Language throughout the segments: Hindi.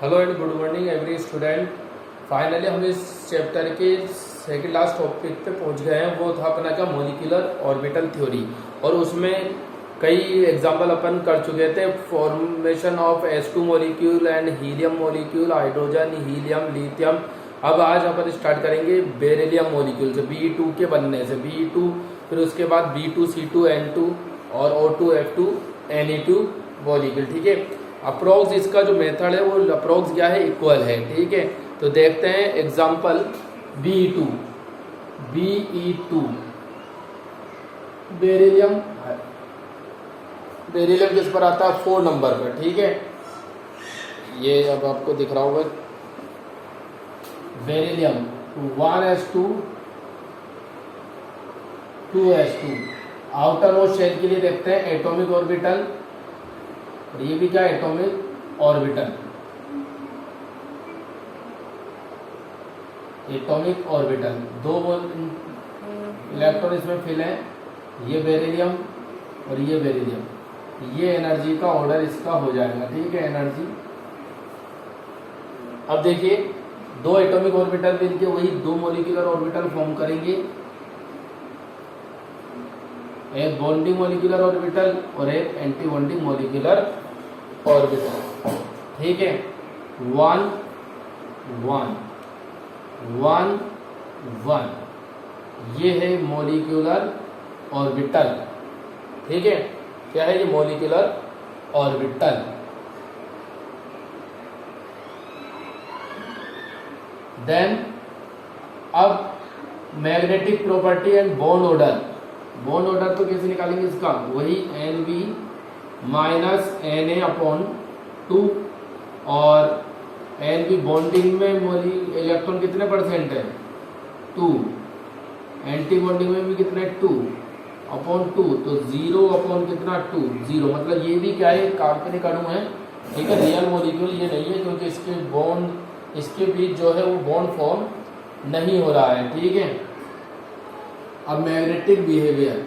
Hello and good morning every student. Finally हम इस चैप्टर के सेकंड लास्ट टॉपिक पे पहुंच गए हैं। वो था अपना क्या, मॉलिक्यूलर ऑर्बिटल थ्योरी। और उसमें कई एग्जांपल अपन कर चुके थे, formation of S2 molecule and helium molecule, hydrogen, helium, lithium. अब आज अपन स्टार्ट करेंगे बेरिलियम मॉलिक्यूल से, Be2 के बनने से, Be2, फिर उसके बाद B2C2N2 और O2F2 Ne2 मॉलिक्यूल। ठीक है, अप्रोक्स इसका जो मेथड है वो अप्रोक्स क्या है, इक्वल है। ठीक है, तो देखते हैं एग्जांपल Be2 बेरिलियम। बेरिलियम किस पर आता है, 4 नंबर पर। ठीक है, ये अब आपको दिख रहा होगा beryllium 1s2 2s2। Outer most shell के लिए देखते हैं एटॉमिक ऑर्बिटल, और ये भी क्या, atomic orbital. Atomic orbital, 2 electron इसमें फिल है, ये बेरिलियम और ये बेरिलियम। ये एनर्जी का ऑर्डर इसका हो जाएगा। ठीक है, एनर्जी। अब देखिए, 2 एटॉमिक ऑर्बिटल मिलके वही 2 मॉलिक्यूलर ऑर्बिटल फॉर्म करेंगे, एक बॉन्डिंग मॉलिक्यूलर ऑर्बिटल और एक एंटी बॉन्डिंग मॉलिक्यूलर ऑर्बिटल। ठीक है, 1 1 1 1, ये है मॉलिक्यूलर ऑर्बिटल। ठीक है, क्या है ये, मॉलिक्यूलर ऑर्बिटल। देन अब magnetic property and bond order. Bond order तो कैसे निकालेंगे इसका, वही Nb माइनस Na/2, और Nb बॉन्डिंग में इलेक्ट्रॉन कितने परसेंट है, 2। एंटी बॉन्डिंग में भी कितने, 2/2, तो 0 कितना, 2, 0। मतलब ये भी क्या है, काल्पनिक अणु है। ठीक है, रियल मॉलिक्यूल ये नहीं है, क्योंकि इसके बॉन्ड, इसके बीच जो है वो बॉन्ड फॉर्म नहीं हो रहा है। ठीक है, अब magnetic behaviour,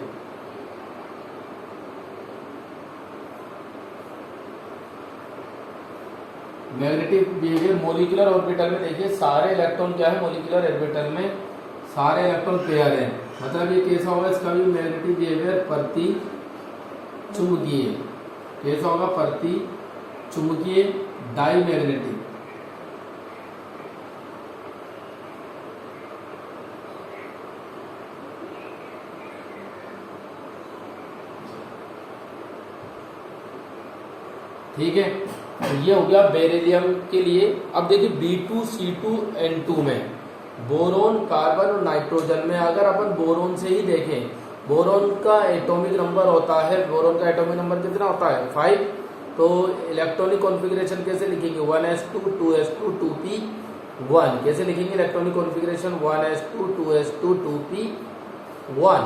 magnetic behaviour molecular orbital में देखिए, सारे इलेक्ट्रॉन क्या है, मॉलिक्यूलर ऑर्बिटल में सारे इलेक्ट्रॉन पेयर हैं। मतलब ये कैसा होगा, इसका भी मैग्नेटिक बिहेवियर प्रति चुंबकीय। कैसा होगा, प्रति चुंबकीय, डाई मैग्नेटिक। ठीक है, तो ये हो गया बेरिलियम के लिए। अब देखिए B2C2N2 में बोरोन, कार्बन और नाइट्रोजन में अगर अपन बोरोन से ही देखें, बोरोन का एटॉमिक नंबर होता है, बोरोन का एटॉमिक नंबर कितना होता है, 5। तो इलेक्ट्रॉनिक कॉन्फ़िगरेशन कैसे लिखेंगे, 1s2 2s2 2p1। कैसे लिखेंगे electronic configuration, 1s2 2s2 2p1।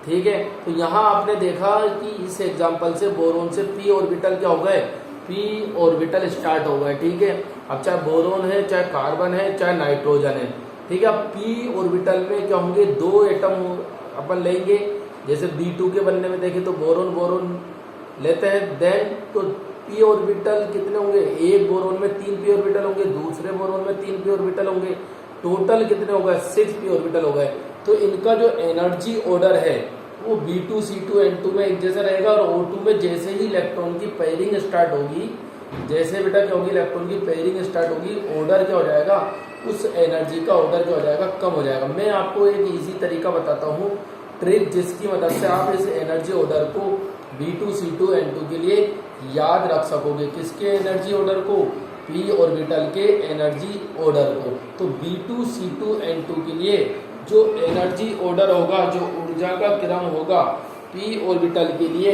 ठीक है, तो यहाँ आपने देखा कि इस एग्जाम्पल से बोरोन से p ऑर्बिटल क्या हो गए, p ऑर्बिटल स्टार्ट हो गए। ठीक है, अब चाहे बोरोन है, चाहे कार्बन है, चाहे नाइट्रोजन है। ठीक है, अब p ऑर्बिटल में क्या होंगे, 2 एटम अपन लेंगे। जैसे B2 के बनने में देखें तो बोरोन बोरोन लेते हैं, देन तो p ऑर्बिटल कितने होंगे, एक बोरोन में 3 p ऑर्बिटल होंगे, दूसरे बोरोन में 3 p ऑर्बिटल होंगे, टोटल कितने हो गए, 6 p ऑर्बिटल हो गए। तो इनका जो एनर्जी ऑर्डर है वो B2C2N2 में एक जैसा रहेगा, और O2 में जैसे ही इलेक्ट्रॉन की पेयरिंग स्टार्ट होगी, जैसे बेटा क्या होगी, इलेक्ट्रॉन की पेयरिंग स्टार्ट होगी, ऑर्डर क्या हो जाएगा, उस एनर्जी का ऑर्डर क्या हो जाएगा, कम हो जाएगा। मैं आपको एक इजी तरीका बताता हूँ, ट्रिक, जिसकी मदद से आप इस एनर्जी ऑर्डर को B2C2N2 के लिए याद रख सकोगे। किसके एनर्जी ऑर्डर को, p ऑर्बिटल के एनर्जी ऑर्डर को। तो B2C2N2 के लिए जो एनर्जी ऑर्डर होगा, जो ऊर्जा का क्रम होगा p ऑर्बिटल के लिए,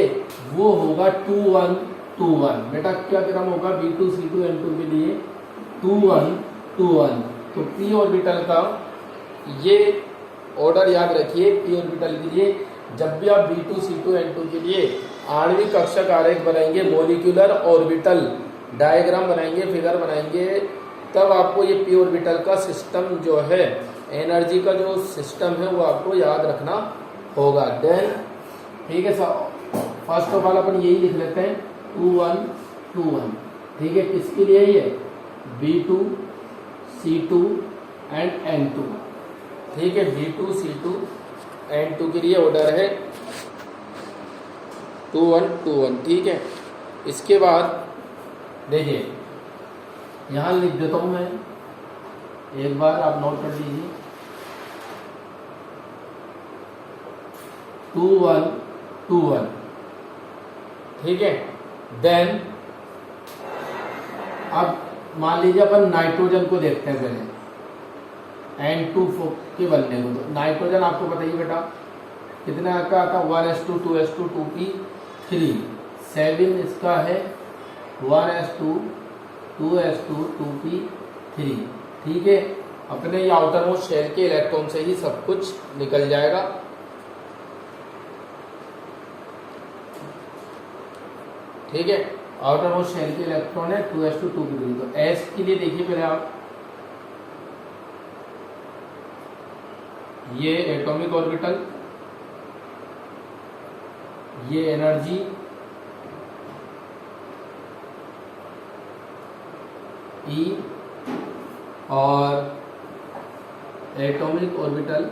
वो होगा 2 1 2 1। बेटा क्या क्रम होगा B2C2N2 के लिए, 2 1 2 1। तो p ऑर्बिटल का ये ऑर्डर याद रखिए। p ऑर्बिटल के लिए जब भी आप B2C2N2 के लिए आणविक कक्षक आरेख बनाएंगे, मॉलिक्यूलर ऑर्बिटल डायग्राम बनाएंगे, फिगर बनाएंगे, तब आपको ये p ऑर्बिटल का सिस्टम जो है, एनर्जी का जो सिस्टम है वो आपको याद रखना होगा। देन ठीक है, फर्स्ट ऑफ ऑल अपन यही लिख लेते हैं 2 1 2 1। ठीक है, किसके लिए ये B2 C2 एंड N2। ठीक है, B2 C2 N2 के लिए ऑर्डर है 2 1 2 1। ठीक है, इसके बाद देखिए यहाँ लिख देता हूँ मैं, एक बार आप नोट कर लीजिए 2 1 2 1। ठीक है, देन अब मान लीजिए अपन नाइट्रोजन को देखते हैं पहले N2 के बनने को। तो नाइट्रोजन आपको बताइए बेटा कितना का आता, 1s2 2s2 2p3 7 इसका है 1s2 2s2 2p3। ठीक है, अपने ये आउटर मोस्ट शेल के इलेक्ट्रॉन से ही सब कुछ निकल जाएगा। ठीक है, आउटर मोस्ट शेल के इलेक्ट्रॉन है 2s2 2p3। तो s के लिए देखिए पहले आप, ये एटॉमिक ऑर्बिटल, ये एनर्जी, E और एटॉमिक ऑर्बिटल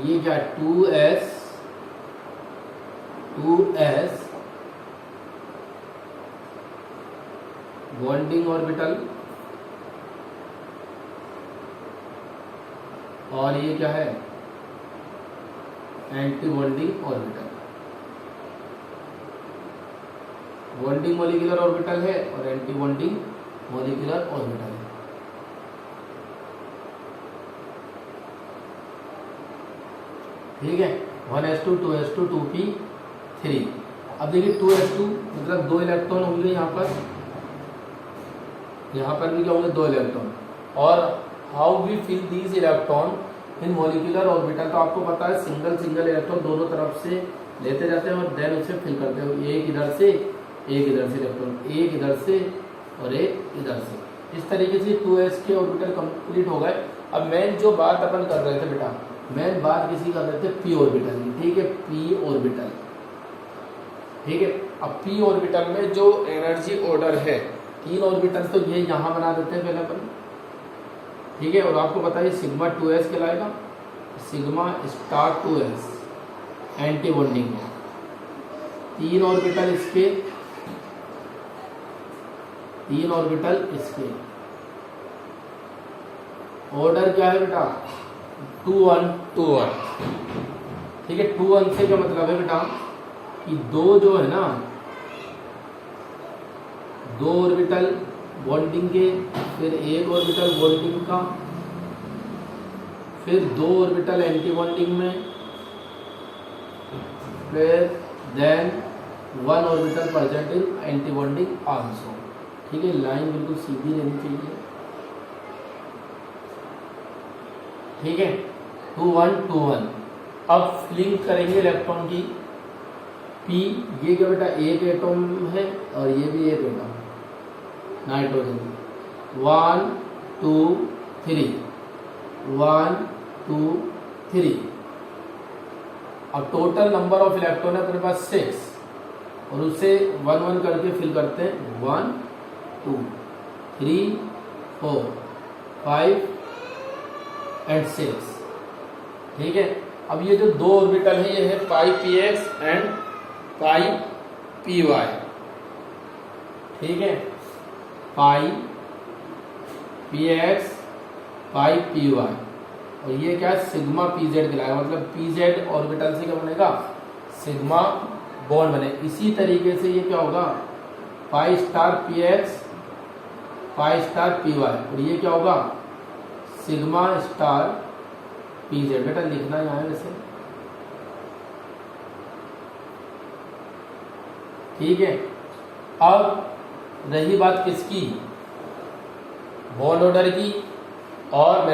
ये क्या 2s 2s बॉन्डिंग ऑर्बिटल, और ये क्या है anti bonding orbital. Bonding molecular orbital है और एंटी बॉन्डिंग मॉलिक्यूलर ऑर्बिटल है। ठीक है, 1s2 2s2 2p3। अब देखिए 2s2 मतलब 2 इलेक्ट्रॉन होंगे यहाँ पर भी क्या होंगे 2 इलेक्ट्रॉन। और how we fill these electron in molecular orbital, तो आपको पता है सिंगल सिंगल इलेक्ट्रॉन दोनों तरफ से लेते जाते हैं और देन उसे फिल करते हैं। एक इधर से एक इधर से इलेक्ट्रॉन, एक इधर से और एक इधर से। इस तरीके से 2s के ऑर्बिटल कंप्लीट हो गए। अब मेन जो बात अपन कर रहे थे बेटा, मेन बात किसी कर रहे थे p ऑर्बिटल की। ठीक है, p ऑर्बिटल। ठीक है, अब p ऑर्बिटल में जो एनर्जी ऑर्डर है 3 ऑर्बिटल, तो ये यहाँ बना देते हैं पहले अपन। ठीक है, और आपको पता है सिग्मा 2s कहलाएगा, sigma star 2s anti bonding है। 3 ऑर्बिटल इसके, 3 ऑर्बिटल इसके। ऑर्डर क्या है बेटा 2 1 2 1। ठीक है, 2 1 से क्या मतलब है बेटा कि 2 जो है ना, 2 ऑर्बिटल बॉन्डिंग के, फिर 1 ऑर्बिटल बॉन्डिंग का, फिर 2 ऑर्बिटल एंटी बॉन्डिंग में, फिर then 1 orbital present in anti bonding also. ठीक है, लाइन बिल्कुल सीधी रहनी चाहिए। ठीक है, 2 1 2 1। अब लिंक करेंगे इलेक्ट्रॉन की p, ये क्या बेटा एक एटॉम है और ये भी एक एटॉम नाइट्रोजन। 1 2 3 1 2 3। अब टोटल नंबर ऑफ इलेक्ट्रॉन है अपने पास 6 और उसे 1 1 करके फिल करते हैं। 1 2 3 4 5 एंड 6। ठीक है, अब ये जो 2 ऑर्बिटल है ये है पाई px एंड पाई py। ठीक है, पाई px पाई py, और ये क्या है सिग्मा pz कहलाएगा। मतलब pz ऑर्बिटल से क्या बनेगा सिग्मा बॉन्ड बने। इसी तरीके से ये क्या होगा pi star px pi star py, और ये क्या होगा सिग्मा स्टार pz। बेटा लिखना यहाँ है वैसे। ठीक है, अब रही बात किसकी, बॉन्ड ऑर्डर की और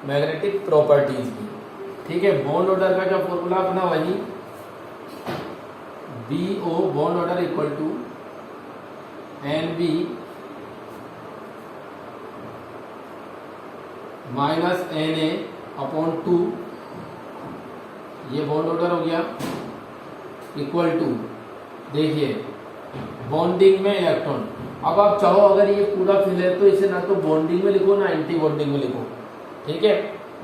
मैग्नेटिक प्रॉपर्टीज की। ठीक है, बॉन्ड ऑर्डर का क्या फॉर्मूला अपना वही BO bond order equal to NB minus Na upon 2। ये बॉन्ड ऑर्डर हो गया इक्वल टू, देखिए बॉन्डिंग में इलेक्ट्रॉन। अब आप चाहो अगर ये पूरा फिल है तो इसे ना तो बॉन्डिंग में लिखो ना एंटी बॉन्डिंग में लिखो, ठीक है।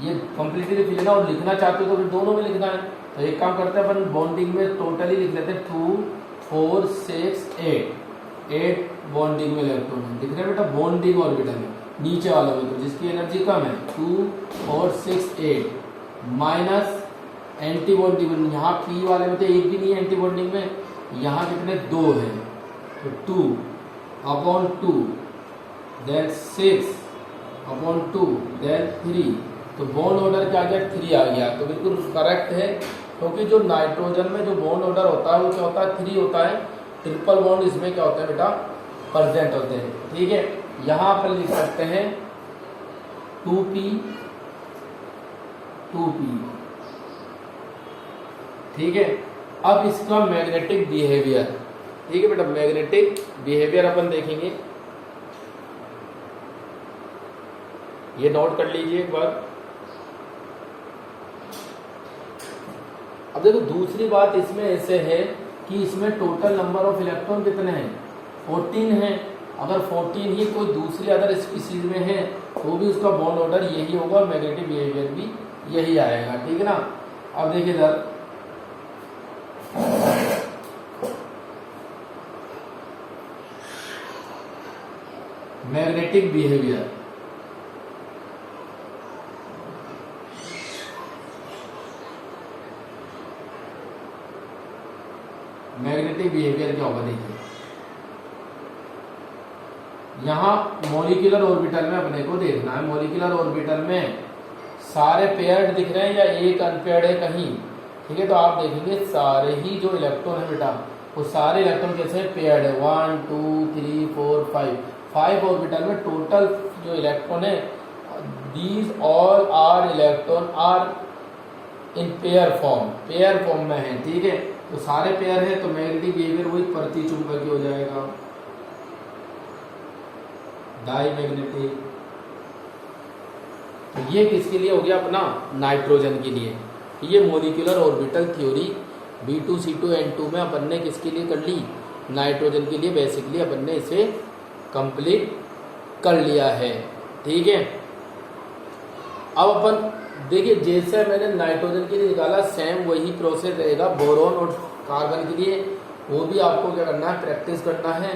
ये कंप्लीटली फिल है ना, और लिखना चाहते हो तो फिर दोनों में लिखना है। तो एक काम करते हैं अपन बॉन्डिंग में टोटली लिख लेते हैं 2 4 6 8 बॉन्डिंग में इलेक्ट्रॉन है। दिख रहे हैं बेटा बॉन्डिंग ऑर्बिटल में नीचे वालों में, तो जिसकी एनर्जी कम है 2 4 6 8 माइनस एंटी बॉन्डिंग में, यहाँ पी वाले में तो एक भी नहीं है एंटी बॉन्डिंग में, यहाँ कितने 2 है, तो 2 अपॉन 2 देन 6 अपॉन 2 देन 3, तो बॉन्ड ऑर्डर क्या आ गया 3 आ गया। तो बिल्कुल करेक्ट है, क्योंकि जो नाइट्रोजन में जो बॉन्ड ऑर्डर होता है वो क्या होता है 3 होता है। ट्रिपल बॉन्ड इसमें क्या होता है बेटा प्रेजेंट होते हैं, ठीक है। यहाँ पर लिख सकते हैं 2p 2p, ठीक है। अब इसका मैग्नेटिक बिहेवियर, ठीक है बेटा, मैग्नेटिक बिहेवियर अपन देखेंगे, ये नोट कर लीजिए एक बार। अब देखो दूसरी बात इसमें ऐसे है कि इसमें टोटल नंबर ऑफ इलेक्ट्रॉन कितने हैं 14 हैं। अगर 14 ही कोई दूसरी अदर स्पीसीज में है तो भी उसका बॉन्ड ऑर्डर यही होगा, मैग्नेटिक बिहेवियर भी यही आएगा, ठीक है ना। अब देखिए इधर मैग्नेटिक बिहेवियर, मैग्नेटिक बिहेवियर क्या होगा देखिए, यहाँ मॉलिक्यूलर ऑर्बिटल में अपने को देखना है। मॉलिक्यूलर ऑर्बिटल में सारे पेयर्ड दिख रहे हैं या एक अनपेयर्ड है कहीं, ठीक है। तो आप देखेंगे सारे ही जो इलेक्ट्रॉन है बेटा वो सारे इलेक्ट्रॉन कैसे पेयर्ड है 1 2 3 4 5 ऑर्बिटल में टोटल जो इलेक्ट्रॉन है these all are electron are in pair form में है, ठीक है। तो सारे पेयर है तो मैग्नेटिक बिहेवियर वही प्रतिचुंबकीय हो जाएगा, डाई मैग्नेटिक। तो ये किसके लिए हो गया अपना नाइट्रोजन के लिए। ये मॉलिक्यूलर ऑर्बिटल थ्योरी B2C2N2 में अपन ने किसके लिए कर ली नाइट्रोजन के लिए, बेसिकली अपन ने इसे कंप्लीट कर लिया है, ठीक है। अब अपन देखिए जैसे मैंने नाइट्रोजन के लिए निकाला सेम वही प्रोसेस रहेगा बोरोन और कार्बन के लिए। वो भी आपको क्या करना है प्रैक्टिस करना है,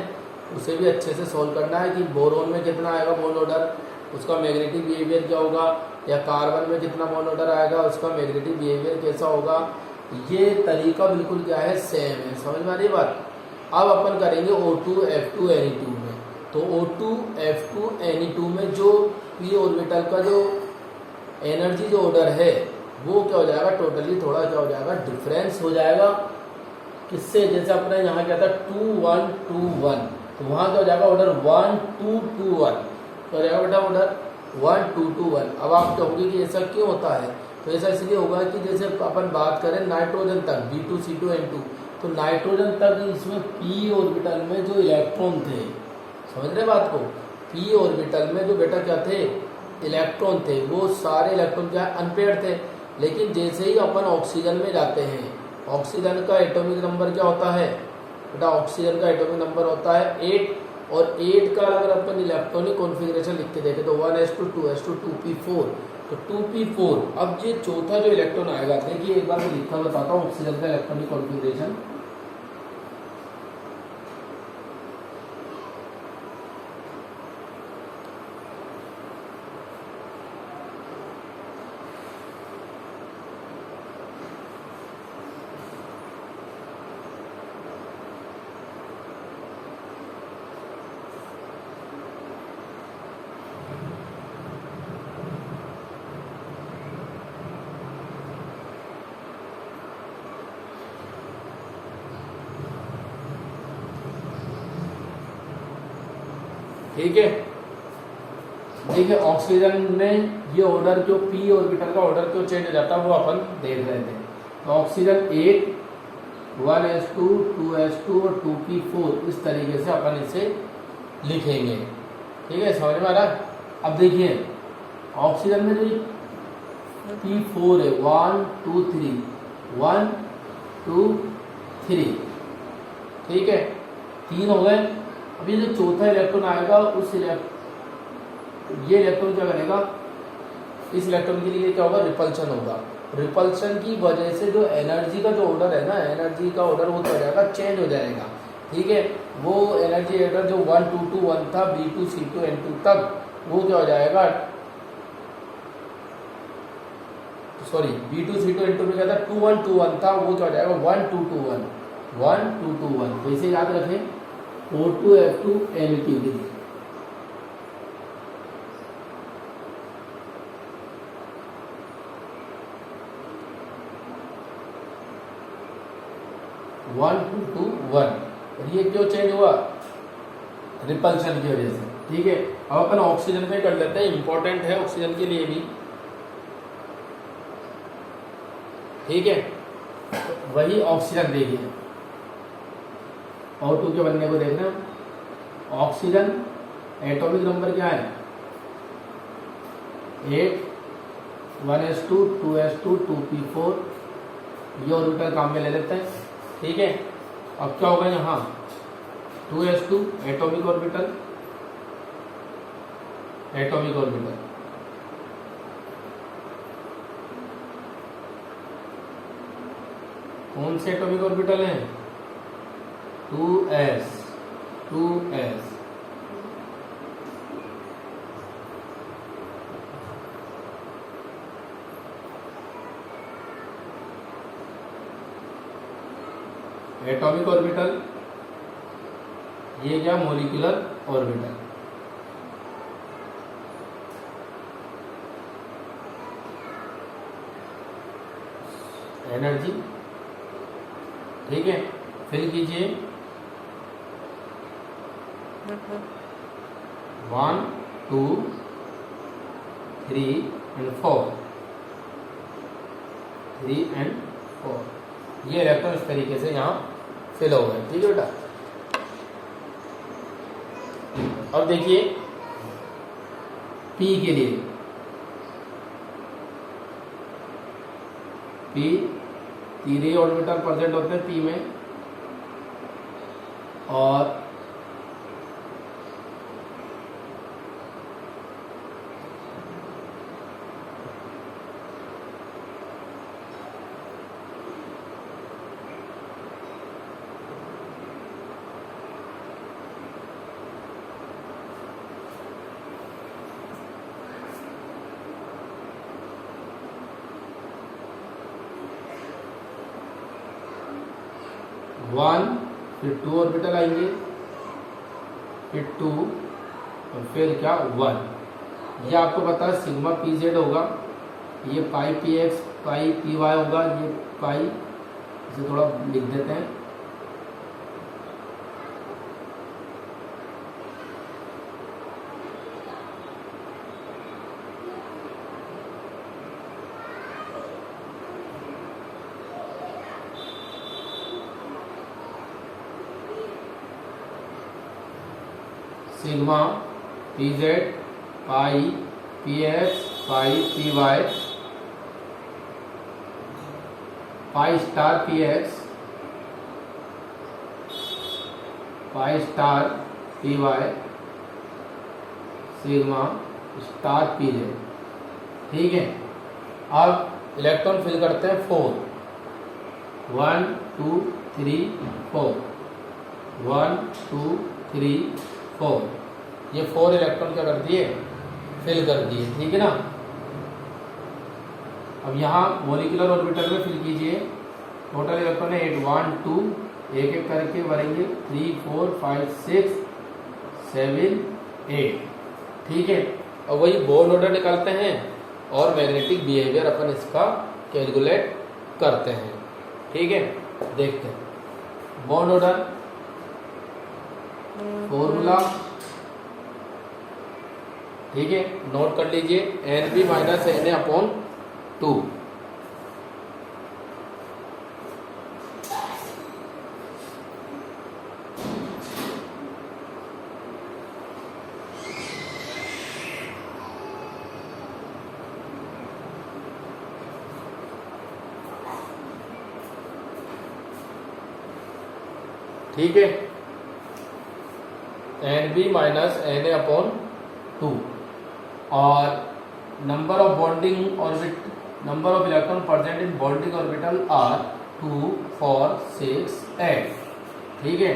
उसे भी अच्छे से सॉल्व करना है कि बोरोन में कितना आएगा बॉन्ड ऑर्डर, उसका मैग्नेटिक बिहेवियर क्या होगा, या कार्बन में कितना बॉन्ड ऑर्डर आएगा उसका मैग्नेटिक बिहेवियर कैसा होगा। ये तरीका बिल्कुल क्या है सेम है, समझ में आ रही बात। अब अपन करेंगे O2F2Ne2 में। तो O2F2Ne2 में जो p ऑर्बिटल का जो एनर्जी जो ऑर्डर है वो क्या हो जाएगा टोटली थोड़ा क्या हो जाएगा डिफरेंस हो जाएगा किससे, जैसे अपने यहाँ क्या था 2 1 2 1, तो वहाँ क्या हो जाएगा ऑर्डर 1 2 2 1, तो हो जाएगा बेटा ऑर्डर 1 2 2 1। अब आप कहोगे कि ऐसा क्यों होता है, तो ऐसा इसलिए होगा कि जैसे अपन बात करें नाइट्रोजन तक B2C2N2, तो नाइट्रोजन तक इसमें p ऑर्बिटल में जो इलेक्ट्रॉन थे, समझ रहे बात को, p ऑर्बिटल में जो बेटा क्या थे इलेक्ट्रॉन थे वो सारे इलेक्ट्रॉन क्या अनपेयर्ड थे। लेकिन जैसे ही अपन ऑक्सीजन में जाते हैं, ऑक्सीजन का एटॉमिक नंबर क्या होता है बेटा, ऑक्सीजन का एटॉमिक नंबर होता है 8, और 8 का अगर अपन इलेक्ट्रॉनिक कॉन्फ़िगरेशन लिख के देखें तो 1s2 2s2 2p4, तो 2p4। अब ये चौथा जो इलेक्ट्रॉन आएगा देखिए एक बार मैं लिखकर बताता हूँ ऑक्सीजन का इलेक्ट्रॉनिक कॉन्फ़िगरेशन। ठीक है, देखिए ऑक्सीजन में ये ऑर्डर जो p ऑर्बिटल का ऑर्डर क्यों चेंज हो जाता है वो अपन देख रहे थे। तो ऑक्सीजन 8 1s2 2s2 और 2p4 इस तरीके से अपन इसे लिखेंगे, ठीक है, समझ में आ रहा। अब देखिए ऑक्सीजन में जो p4 है 1 2 3 1 2 3, ठीक है, 3 हो गए। अब ये जो चौथा इलेक्ट्रॉन आएगा ये इलेक्ट्रॉन क्या करेगा, इस इलेक्ट्रॉन के लिए क्या होगा, रिपल्शन होगा। रिपल्शन की वजह से जो एनर्जी का जो ऑर्डर है ना, एनर्जी का ऑर्डर वो क्या हो जाएगा, चेंज हो जाएगा। ठीक है, वो एनर्जी ऑर्डर जो 1 2 2 1 था B2 C2 N2 तक, वो क्या हो जाएगा, सॉरी B2 C2 N2 में क्या था 2 1 2 1 था, वो क्या हो जाएगा 1 2 2 1 1 2 2 1। तो इसे याद रखें O2 F2 N2 के लिए। One two two one. और ये क्यों चेंज हुआ, रिपल्शन की वजह से। ठीक है, अब अपन ऑक्सीजन पे कर लेते हैं, इंपॉर्टेंट है ऑक्सीजन के लिए भी। ठीक है, तो वही ऑक्सीजन देखिए, O2 के बनने को देखना। ऑक्सीजन एटॉमिक नंबर क्या है 8, 1s2 2s2 2p4, ये ऑर्बिटल काम में ले लेते हैं। ठीक है, अब क्या होगा यहाँ 2s2 atomic orbital, atomic orbital, कौन से एटॉमिक ऑर्बिटल हैं 2s 2s। एटॉमिक ऑर्बिटल, ये क्या मॉलिक्यूलर ऑर्बिटल। एनर्जी, ठीक है, फिल कीजिए 1 2 3 and 4, 3 and 4। ये इलेक्ट्रॉन इस तरीके से यहाँ फिल हो गए। ठीक है बेटा, अब देखिए P के लिए, P 3 ऑर्बिटल प्रेजेंट होते हैं P में, और वन, फिर 2 ऑर्बिटल आएंगे, फिर 2, और फिर क्या 1। ये आपको पता है सिग्मा pz होगा, ये पाई px पाई py होगा, ये पाई, इसे थोड़ा लिख देते हैं। सिग्मा pz पाई px पाई py pi star px pi star py sigma star pz। ठीक है, अब इलेक्ट्रॉन फिल करते हैं 4, 1 2 3 4, 1 2 3 4। ये 4 इलेक्ट्रॉन क्या कर दिए, फिल कर दिए। ठीक है ना, अब यहाँ मॉलिक्यूलर ऑर्बिटल में फिल कीजिए। टोटल इलेक्ट्रॉन है 8 1 2, एक एक करके भरेंगे 3 4 5 6 7 8। ठीक है, और वही बॉन्ड ऑर्डर निकालते हैं और मैग्नेटिक बिहेवियर अपन इसका कैलकुलेट करते हैं। ठीक है, देखते हैं बॉन्ड ऑर्डर फॉर्मूला। ठीक है, नोट कर लीजिए NB माइनस Na अपॉन 2। ठीक है, N B minus N A upon 2 और number of bonding orbit number of electron present in bonding orbital are 2 4 6 8। ठीक है,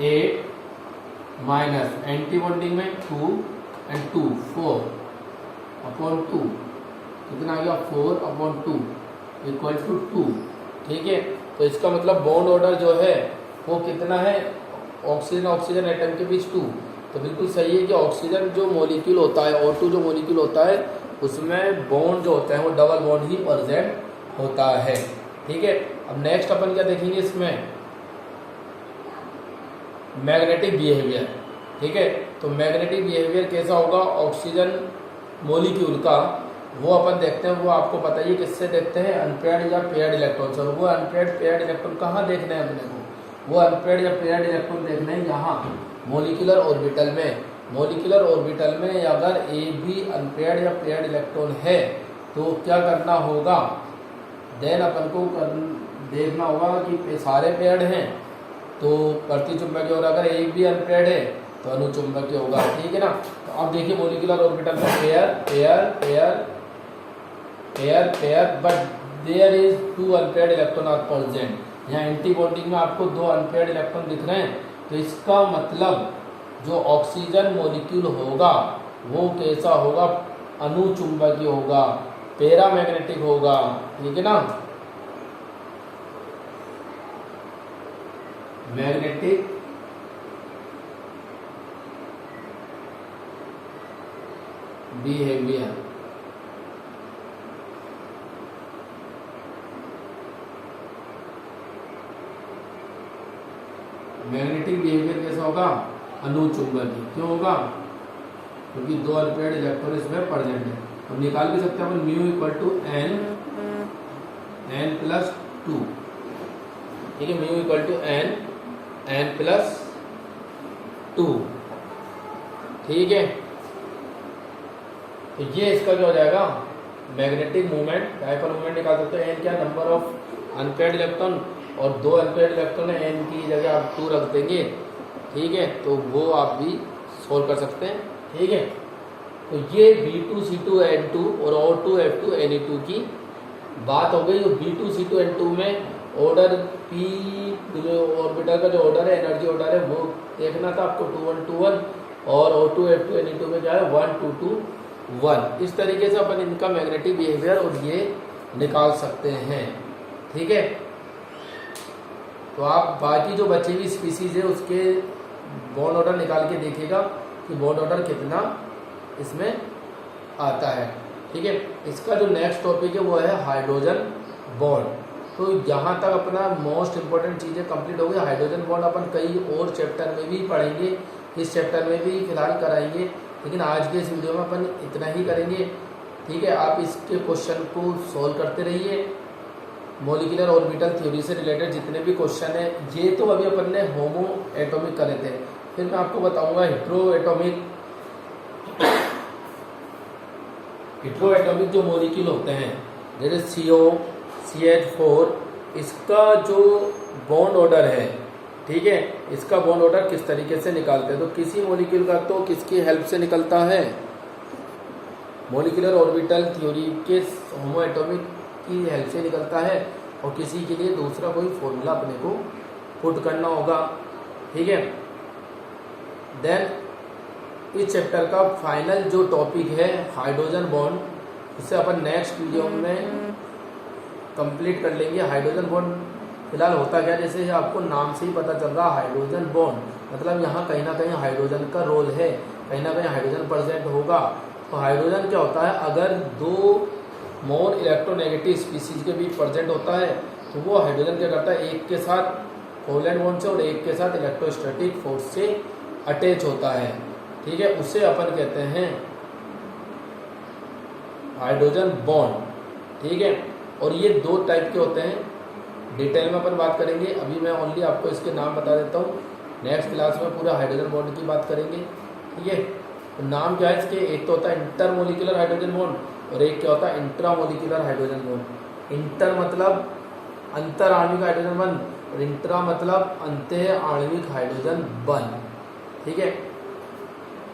8 माइनस एंटी बॉन्डिंग में 2 एंड 2 4 अपॉन 2 कितना आ गया 4 अपॉन 2 इक्वल टू 2। ठीक है, तो इसका मतलब बॉन्ड ऑर्डर जो है वो कितना है, ऑक्सीजन ऑक्सीजन एटम के बीच 2। तो बिल्कुल सही है कि ऑक्सीजन जो मॉलिक्यूल होता है O2 जो मॉलिक्यूल होता है उसमें बॉन्ड जो होता है वो डबल बॉन्ड ही प्रेजेंट होता है। ठीक है, अब नेक्स्ट अपन क्या देखेंगे इसमें, मैग्नेटिक बिहेवियर। ठीक है, तो मैग्नेटिक बिहेवियर कैसा होगा ऑक्सीजन मॉलिक्यूल का, वो अपन देखते हैं। वो आपको पता ही है किससे देखते हैं, अनपेयर्ड या पेयर्ड इलेक्ट्रॉन से। वो अनपेयर्ड पेयर्ड इलेक्ट्रॉन कहाँ देखने हैं अपने को, वो अनपेयर्ड या पेयर्ड इलेक्ट्रॉन देखने हैं यहाँ मॉलिक्यूलर ऑर्बिटल में। मॉलिक्यूलर ऑर्बिटल में अगर एक भी अनपेयर्ड या पेयर्ड इलेक्ट्रॉन है तो क्या करना होगा, देन अपन को देखना होगा कि सारे पेयर्ड हैं तो प्रतिचुंबकीय, और अगर एक भी अनपेयर्ड है तो अनुचुंबकीय होगा। ठीक है ना, तो अब देखिए मॉलिक्यूलर ऑर्बिटल में pair pair pair pair pair but there is 2 unpaired electron are present. यहाँ एंटी बॉन्डिंग में आपको 2 अनपेयर्ड इलेक्ट्रॉन दिख रहे हैं, तो इसका मतलब जो ऑक्सीजन मॉलिक्यूल होगा वो कैसा होगा, अनुचुंबकीय होगा, पैरामैग्नेटिक होगा। ठीक है ना, मैग्नेटिक बिहेवियर। मैग्नेटिक बिहेवियर कैसा होगा, अनुचुंबकीय। क्यों होगा, क्योंकि 2 अनपेयर्ड इलेक्ट्रॉन इसमें प्रेजेंट है। अब निकाल भी सकते हैं अपन mu equal to N plus 2। ठीक है, mu equal to N plus 2। ठीक है, तो ये इसका क्या हो जाएगा, मैग्नेटिक मूवमेंट, डायपोल मूवमेंट निकाल सकते हैं। एन क्या, नंबर ऑफ अनपेयर्ड इलेक्ट्रॉन, और 2 अनपेयर्ड इलेक्ट्रॉन है, एन की जगह आप 2 रख देंगे। ठीक है, तो वो आप भी सोल्व कर सकते हैं। ठीक है, तो ये B2C2N2 और O2F2 Ne2 की बात हो गई। B2C2N2 में ऑर्डर P ऑर्बिटल का जो ऑर्डर है, एनर्जी ऑर्डर है, वो देखना था आपको 2 1 2 1, और O2F2 Ne2 में क्या है 1 2 2 1। इस तरीके से अपन इनका मैग्नेटिक बिहेवियर और ये निकाल सकते हैं। ठीक है, तो आप बाकी जो बची हुई स्पीसीज है उसके बॉन्ड ऑर्डर निकाल के देखिएगा कि बॉन्ड ऑर्डर कितना इसमें आता है। ठीक है, इसका जो नेक्स्ट टॉपिक है वो है हाइड्रोजन बॉन्ड। तो यहाँ तक अपना मोस्ट इंपॉर्टेंट चीज़ें कंप्लीट हो गई। हाइड्रोजन बॉन्ड अपन कई और चैप्टर में भी पढ़ेंगे, इस चैप्टर में भी फिलहाल कराएंगे, लेकिन आज के इस वीडियो में अपन इतना ही करेंगे। ठीक है, आप इसके क्वेश्चन को सॉल्व करते रहिए। मॉलिक्यूलर ऑर्बिटल थ्योरी से रिलेटेड जितने भी क्वेश्चन है, ये तो अभी अपन ने होमो एटॉमिक करे थे, फिर मैं आपको बताऊंगा हेट्रो एटॉमिक जो मॉलिक्यूल होते हैं, जैसे CO CH4, इसका जो बॉन्ड ऑर्डर है, ठीक है, इसका बॉन्ड ऑर्डर किस तरीके से निकालते हैं। तो किसी मॉलिक्यूल का तो किसकी हेल्प से निकलता है, मॉलिक्यूलर ऑर्बिटल थ्योरी के होमो एटॉमिक की हेल्प से निकलता है, और किसी के लिए दूसरा कोई फॉर्मूला अपने को पुट करना होगा। ठीक है, देन इस चैप्टर का फाइनल जो टॉपिक है हाइड्रोजन बॉन्ड, इसे अपन नेक्स्ट वीडियो में कंप्लीट कर लेंगे। हाइड्रोजन बॉन्ड फिलहाल होता क्या, जैसे आपको नाम से ही पता चल रहा हाइड्रोजन बॉन्ड, मतलब यहाँ कहीं ना कहीं हाइड्रोजन का रोल है, कहीं ना कहीं हाइड्रोजन प्रेजेंट होगा। तो हाइड्रोजन क्या होता है, अगर 2 मोर इलेक्ट्रोनेगेटिव स्पीसीज के बीच प्रेजेंट होता है तो वो हाइड्रोजन क्या करता है, एक के साथ कोवैलेंट बॉन्ड से और एक के साथ इलेक्ट्रोस्टैटिक फोर्स से अटैच होता है। ठीक है, उसे अपन कहते हैं हाइड्रोजन बॉन्ड। ठीक है, और ये 2 टाइप के होते हैं, डिटेल में अपन बात करेंगे। अभी मैं ओनली आपको इसके नाम बता देता हूँ, नेक्स्ट क्लास में पूरा हाइड्रोजन बॉन्ड की बात करेंगे। ठीक है, तो नाम क्या है इसके, एक तो होता है इंटरमोलिकुलर हाइड्रोजन बॉन्ड और एक क्या होता है इंट्रामोलिकुलर हाइड्रोजन बॉन्ड। इंटर मतलब अंतर आणविक हाइड्रोजन बॉन्ड, और इंट्रा मतलब अंतः आणविक हाइड्रोजन बंध। ठीक है,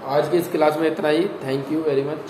आज की इस क्लास में इतना ही। Thank you very much.